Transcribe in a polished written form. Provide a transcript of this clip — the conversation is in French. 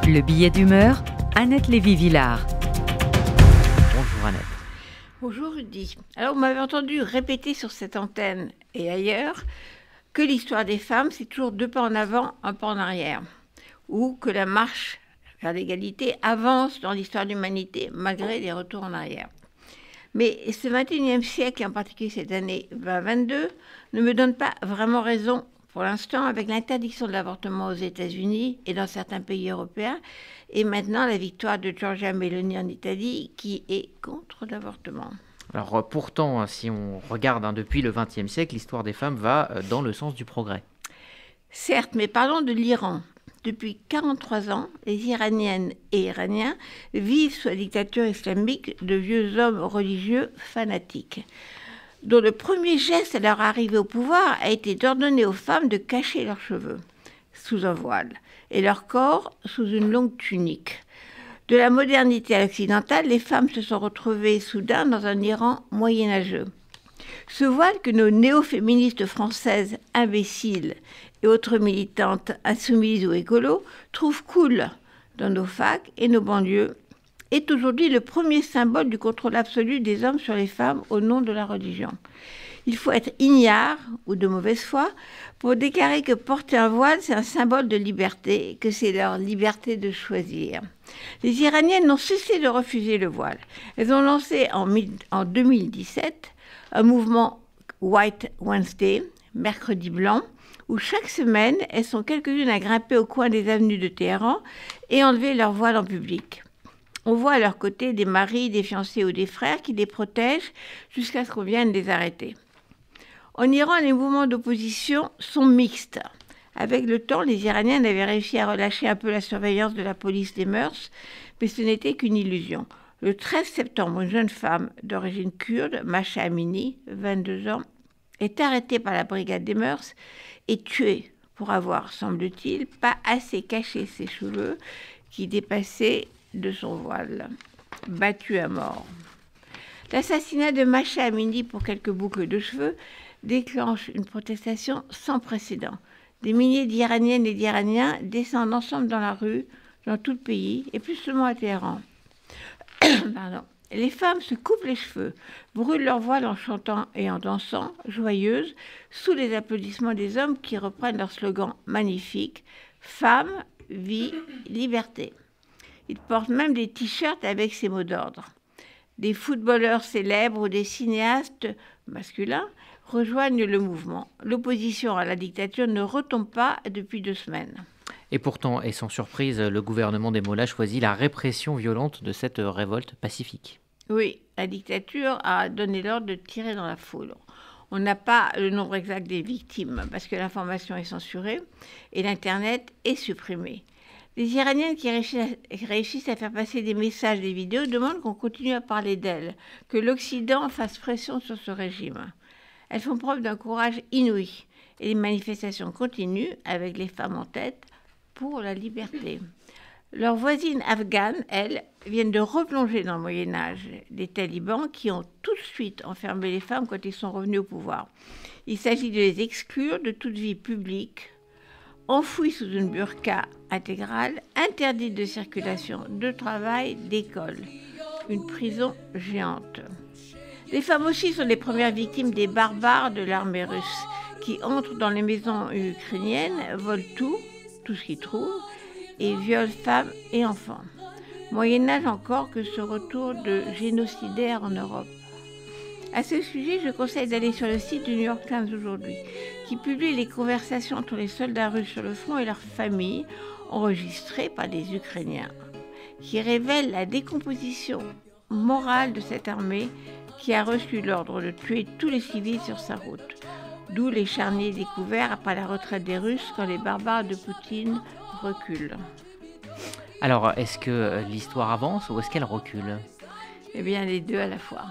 Le billet d'humeur, Annette Lévy-Villard. Bonjour Annette. Bonjour Rudy. Alors vous m'avez entendu répéter sur cette antenne et ailleurs que l'histoire des femmes, c'est toujours 2 pas en avant, 1 pas en arrière. Ou que la marche vers l'égalité avance dans l'histoire de l'humanité malgré les retours en arrière. Mais ce 21e siècle, et en particulier cette année 2022, ne me donne pas vraiment raison pour l'instant, avec l'interdiction de l'avortement aux États-Unis et dans certains pays européens, et maintenant la victoire de Giorgia Meloni en Italie, qui est contre l'avortement. Alors pourtant, si on regarde depuis le XXe siècle, l'histoire des femmes va dans le sens du progrès. Certes, mais parlons de l'Iran. Depuis 43 ans, les Iraniennes et Iraniens vivent sous la dictature islamique de vieux hommes religieux fanatiques, dont le premier geste à leur arrivée au pouvoir a été d'ordonner aux femmes de cacher leurs cheveux sous un voile et leur corps sous une longue tunique. De la modernité à l'occidentale, les femmes se sont retrouvées soudain dans un Iran moyenâgeux. Ce voile que nos néo-féministes françaises imbéciles et autres militantes insoumises ou écolos trouvent cool dans nos facs et nos banlieues est aujourd'hui le premier symbole du contrôle absolu des hommes sur les femmes au nom de la religion. Il faut être ignare ou de mauvaise foi pour déclarer que porter un voile, c'est un symbole de liberté, que c'est leur liberté de choisir. Les Iraniennes n'ont cessé de refuser le voile. Elles ont lancé en 2017 un mouvement White Wednesday, mercredi blanc, où chaque semaine, elles sont quelques-unes à grimper au coin des avenues de Téhéran et enlever leur voile en public. On voit à leur côté des maris, des fiancés ou des frères qui les protègent jusqu'à ce qu'on vienne les arrêter. En Iran, les mouvements d'opposition sont mixtes. Avec le temps, les Iraniens avaient réussi à relâcher un peu la surveillance de la police des mœurs, mais ce n'était qu'une illusion. Le 13 septembre, une jeune femme d'origine kurde, Masha Amini, 22 ans, est arrêtée par la brigade des mœurs et tuée pour avoir, semble-t-il, pas assez caché ses cheveux qui dépassaient de son voile, battue à mort. L'assassinat de Masha Amini pour quelques boucles de cheveux déclenche une protestation sans précédent. Des milliers d'Iraniennes et d'Iraniens descendent ensemble dans la rue, dans tout le pays, et plus seulement à Téhéran. Les femmes se coupent les cheveux, brûlent leur voile en chantant et en dansant, joyeuses, sous les applaudissements des hommes qui reprennent leur slogan magnifique « Femme, vie, liberté ». Ils portent même des t-shirts avec ces mots d'ordre. Des footballeurs célèbres ou des cinéastes masculins rejoignent le mouvement. L'opposition à la dictature ne retombe pas depuis 2 semaines. Et pourtant, et sans surprise, le gouvernement des Mollahs choisit la répression violente de cette révolte pacifique. Oui, la dictature a donné l'ordre de tirer dans la foule. On n'a pas le nombre exact des victimes parce que l'information est censurée et l'Internet est supprimé. Les Iraniennes qui réussissent à faire passer des messages, des vidéos, demandent qu'on continue à parler d'elles, que l'Occident fasse pression sur ce régime. Elles font preuve d'un courage inouï et les manifestations continuent avec les femmes en tête pour la liberté. Leurs voisines afghanes, elles, viennent de replonger dans le Moyen-Âge, les talibans qui ont tout de suite enfermé les femmes quand ils sont revenus au pouvoir. Il s'agit de les exclure de toute vie publique, enfouies sous une burqa intégrale, interdites de circulation, de travail, d'école. Une prison géante. Les femmes aussi sont les premières victimes des barbares de l'armée russe qui entrent dans les maisons ukrainiennes, volent tout ce qu'ils trouvent, et violent femmes et enfants. Moyen-Âge encore que ce retour de génocidaires en Europe. À ce sujet, je conseille d'aller sur le site du New York Times aujourd'hui, qui publie les conversations entre les soldats russes sur le front et leurs familles, enregistrées par des Ukrainiens, qui révèlent la décomposition morale de cette armée qui a reçu l'ordre de tuer tous les civils sur sa route. D'où les charniers découverts après la retraite des Russes quand les barbares de Poutine reculent. Alors, est-ce que l'histoire avance ou est-ce qu'elle recule ? Eh bien, les deux à la fois.